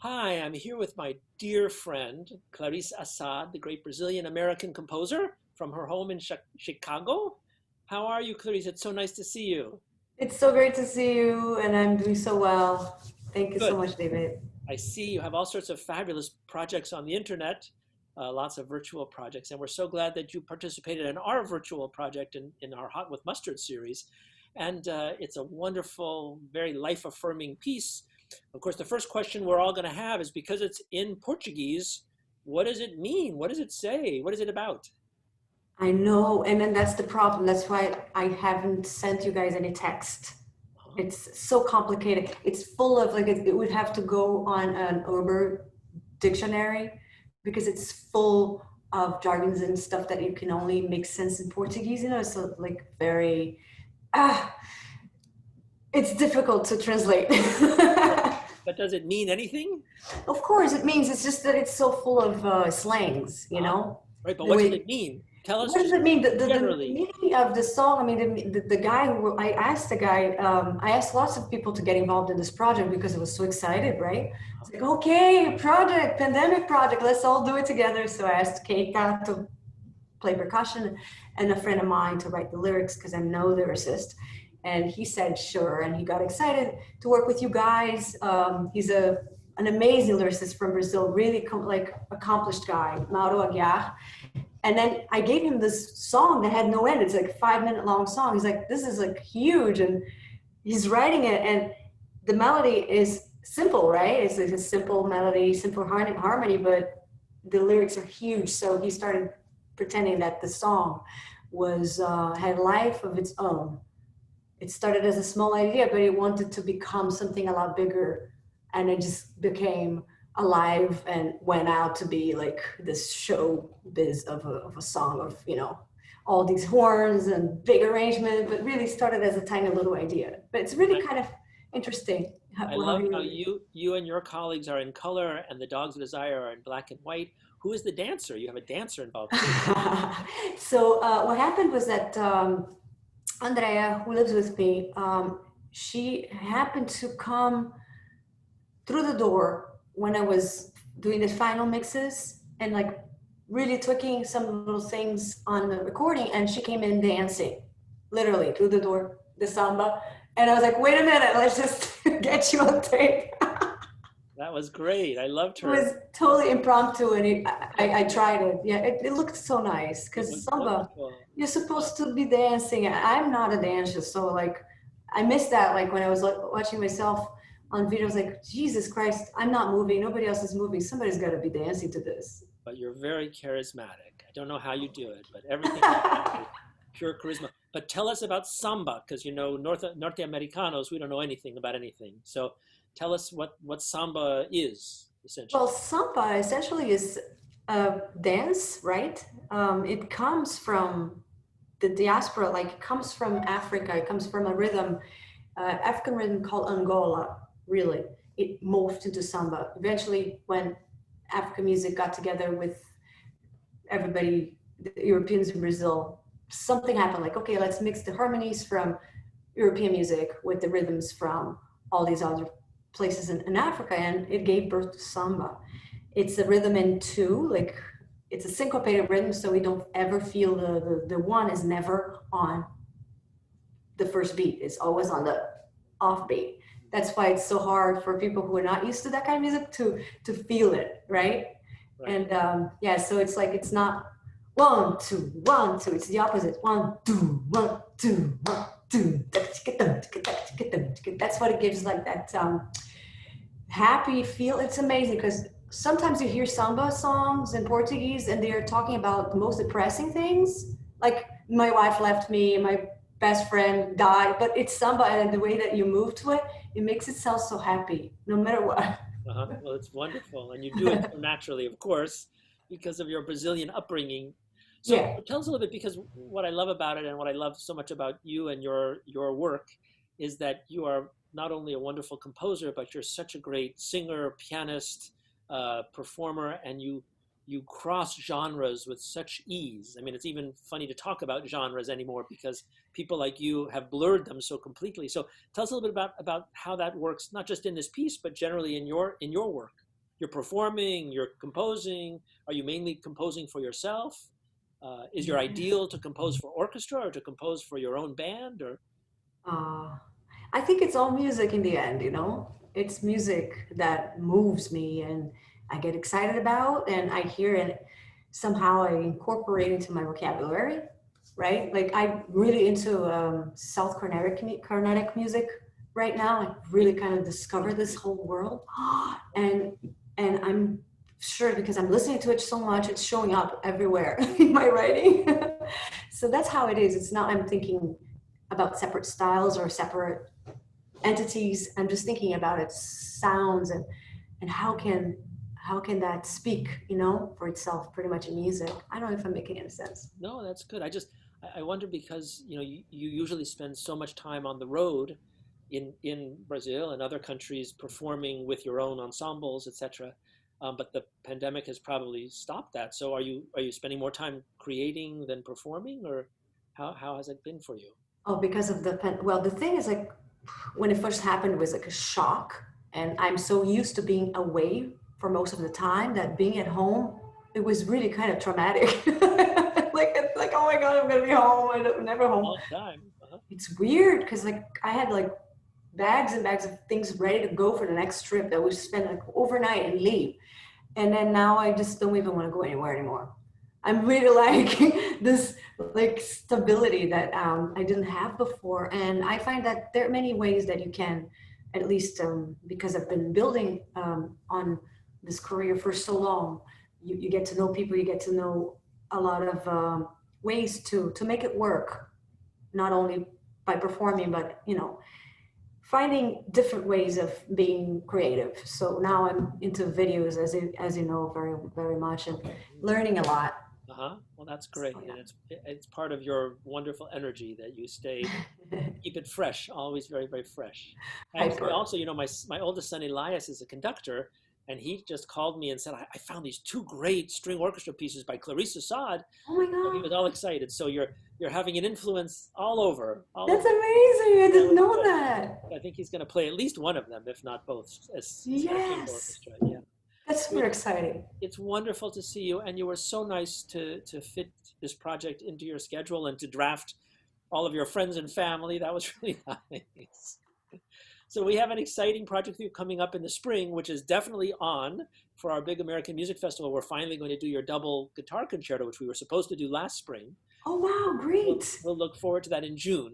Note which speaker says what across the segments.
Speaker 1: Hi, I'm here with my dear friend, Clarice Assad, the great Brazilian American composer from her home in Chicago. How are you, Clarice? It's so nice to see you.
Speaker 2: It's so great to see you, and I'm doing so well. Thank you so
Speaker 1: Good.
Speaker 2: much, David.
Speaker 1: I see you have all sorts of fabulous projects on the internet, lots of virtual projects, and we're so glad that you participated in our virtual project in our Hot with Mustard series. And it's a wonderful, very life affirming piece. Of course, the first question we're all going to have is because it's in Portuguese, what does it mean? What does it say? What is it about?
Speaker 2: I know, and then that's the problem. That's why I haven't sent you guys any text.
Speaker 1: Huh?
Speaker 2: It's so complicated. It's full of like it would have to go on an Uber dictionary because it's full of jargons and stuff that you can only make sense in Portuguese. So like very ah, it's difficult to translate.
Speaker 1: But, but does it mean anything?
Speaker 2: Of course, it means it's just that it's so full of slangs,
Speaker 1: Ah, right, but
Speaker 2: the
Speaker 1: what does it
Speaker 2: way.
Speaker 1: mean? Tell us
Speaker 2: What does
Speaker 1: just
Speaker 2: it mean? The
Speaker 1: generally.
Speaker 2: meaning of the song, I mean, the guy who, I asked lots of people to get involved in this project because I was so excited, right? It's like, okay, project, pandemic project, let's all do it together. So I asked Keita to play percussion and a friend of mine to write the lyrics because I'm no lyricist. And he said, sure. And he got excited to work with you guys. He's an amazing lyricist from Brazil, really like accomplished guy, Mauro Aguiar. And then I gave him this song that had no end. It's like a 5 minute long song. He's like, this is like huge. And he's writing it. And the melody is simple, right? It's like a simple melody, simple harmony, but the lyrics are huge. So he started pretending that the song was had life of its own. It started as a small idea, but it wanted to become something a lot bigger. And it just became alive and went out to be like this show biz of a song of, all these horns and big arrangement, but really started as a tiny little idea. But it's
Speaker 1: And
Speaker 2: really kind of interesting
Speaker 1: I
Speaker 2: how
Speaker 1: love how
Speaker 2: he.
Speaker 1: you and your colleagues are in color and the Dogs of Desire are in black and white. Who is the dancer? You have a dancer involved too.
Speaker 2: So what happened was that Andrea, who lives with me, she happened to come through the door when I was doing the final mixes and like really tweaking some little things on the recording. And she came in dancing, literally through the door, the samba. And I was like, wait a minute, let's just get you on tape.
Speaker 1: That was great. I loved
Speaker 2: It
Speaker 1: her.
Speaker 2: was totally impromptu and I tried it. Yeah, it looked so nice
Speaker 1: It
Speaker 2: because
Speaker 1: was
Speaker 2: samba,
Speaker 1: wonderful.
Speaker 2: you're supposed to be dancing. I'm not a dancer, so like I missed that. Like when I was like, watching myself on video, I was like, Jesus Christ, I'm not moving. Nobody else is moving. Somebody's got to be dancing to this.
Speaker 1: But you're very charismatic. I don't know how you do it, but everything about you is pure charisma. But tell us about samba, because Norte Americanos, we don't know anything about anything. So tell us what samba is,
Speaker 2: Well,
Speaker 1: essentially.
Speaker 2: samba essentially is a dance, right? It comes from the diaspora, like it comes from Africa. It comes from a rhythm, African rhythm called Angola. Really, it morphed into samba. Eventually, when African music got together with everybody, the Europeans in Brazil, something happened. Like, okay, let's mix the harmonies from European music with the rhythms from all these other places in Africa, and it gave birth to samba. It's a rhythm in two, like it's a syncopated rhythm, so we don't ever feel the one is never on the first beat. It's always on the off beat. That's why it's so hard for people who are not used to that kind of music to feel it, right?
Speaker 1: Right.
Speaker 2: And yeah, so it's like it's not 1 2 1 2. It's the opposite. 1 2 1 2 1 2. That's what it gives, like that happy feel. It's amazing because sometimes you hear samba songs in Portuguese and they're talking about the most depressing things, like my wife left me, my best friend died, but it's samba and the way that you move to it, it makes it sound so happy no matter what.
Speaker 1: Uh-huh. Well, it's wonderful. And you do it so naturally, of course, because of your Brazilian upbringing. So
Speaker 2: Yeah.
Speaker 1: tell us a little bit, because what I love about it and what I love so much about you and your work is that you are not only a wonderful composer, but you're such a great singer, pianist, performer, and you cross genres with such ease. I mean, it's even funny to talk about genres anymore because people like you have blurred them so completely. So tell us a little bit about how that works, not just in this piece, but generally in your work. you're performing, you're composing. Are you mainly composing for yourself? Is your ideal to compose for orchestra or to compose for your own band? Or
Speaker 2: Uh, I think it's all music in the end, you know? It's music that moves me and I get excited about and I hear it. Somehow I incorporate into my vocabulary, right? Like I'm really into South Carnatic music right now. I really kind of discovered this whole world, and I'm sure because I'm listening to it so much, it's showing up everywhere in my writing. So that's how it is. It's not I'm thinking about separate styles or separate entities. I'm just thinking about its sounds and how can that speak, you know, for itself pretty much in music. I don't know if I'm making any sense.
Speaker 1: no, that's good. I wonder because you usually spend so much time on the road in Brazil and other countries performing with your own ensembles, etc. But the pandemic has probably stopped that. So are you spending more time creating than performing, or how has it been for you?
Speaker 2: Oh, because of well, the thing is like when it first happened it was like a shock, and I'm so used to being away for most of the time that being at home it was really kind of traumatic. Like oh my God, I'm gonna be home. I'm never home.
Speaker 1: All the time. Uh-huh.
Speaker 2: It's weird because like I had like bags and bags of things ready to go for the next trip that we spend like overnight and leave. And then now I just don't even want to go anywhere anymore. I'm really like this like stability that I didn't have before. And I find that there are many ways that you can, at least because I've been building on this career for so long, you get to know people, you get to know a lot of ways to make it work, not only by performing, but, you know, finding different ways of being creative. So now I'm into videos, as you know, very very much, and learning a lot.
Speaker 1: Uh-huh. Well, that's
Speaker 2: So
Speaker 1: great,
Speaker 2: yeah.
Speaker 1: and it's part of your wonderful energy that you stay keep it fresh, always very, very fresh. And
Speaker 2: Hyper.
Speaker 1: also, my oldest son Elias is a conductor, and he just called me and said, I found these two great string orchestra pieces by Clarice Assad.
Speaker 2: Oh my
Speaker 1: So he
Speaker 2: God,
Speaker 1: was all excited. So you're having an influence all
Speaker 2: that's
Speaker 1: over.
Speaker 2: amazing! I
Speaker 1: That
Speaker 2: didn't
Speaker 1: was
Speaker 2: know
Speaker 1: good.
Speaker 2: that.
Speaker 1: I think he's going to play at least one of them, if not both, as for chamber
Speaker 2: Yes,
Speaker 1: orchestra. Yeah.
Speaker 2: that's
Speaker 1: So
Speaker 2: super exciting.
Speaker 1: it's wonderful to see you, and you were so nice to fit this project into your schedule and to draft all of your friends and family. That was really nice. So we have an exciting project for you coming up in the spring, which is definitely on for our big American Music Festival. We're finally going to do your double guitar concerto, which we were supposed to do last spring.
Speaker 2: Oh wow,
Speaker 1: We'll,
Speaker 2: great.
Speaker 1: we'll look forward to that in June.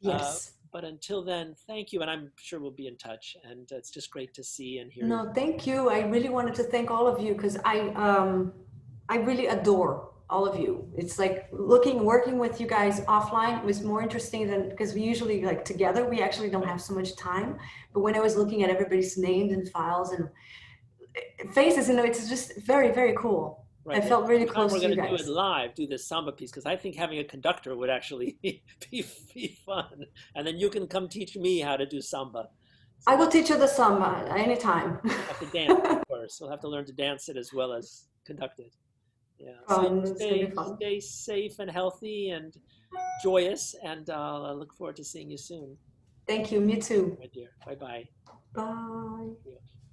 Speaker 1: Uh,
Speaker 2: Yes.
Speaker 1: but until then, thank you, and I'm sure we'll be in touch. And it's just great to see and hear you.
Speaker 2: No, thank you. I really wanted to thank all of you because I really adore all of you. It's like working with you guys offline was more interesting than because we usually like together we actually don't have so much time. But when I was looking at everybody's names and files and faces, you know, it's just very, very cool. I
Speaker 1: Right. Well,
Speaker 2: felt really
Speaker 1: sometime
Speaker 2: close
Speaker 1: we're
Speaker 2: to you
Speaker 1: going to do it
Speaker 2: guys.
Speaker 1: live, do this samba piece, because I think having a conductor would actually be fun. And then you can come teach me how to do samba. So
Speaker 2: I will
Speaker 1: that
Speaker 2: teach you the samba anytime.
Speaker 1: we'll have to dance, of course. We'll have to learn to dance it as well as conduct it. Yeah. So you
Speaker 2: Fun. It's gonna be fun.
Speaker 1: stay safe and healthy and joyous, and I look forward to seeing you soon,
Speaker 2: Thank you. Me too.
Speaker 1: my dear. Bye bye.
Speaker 2: Bye.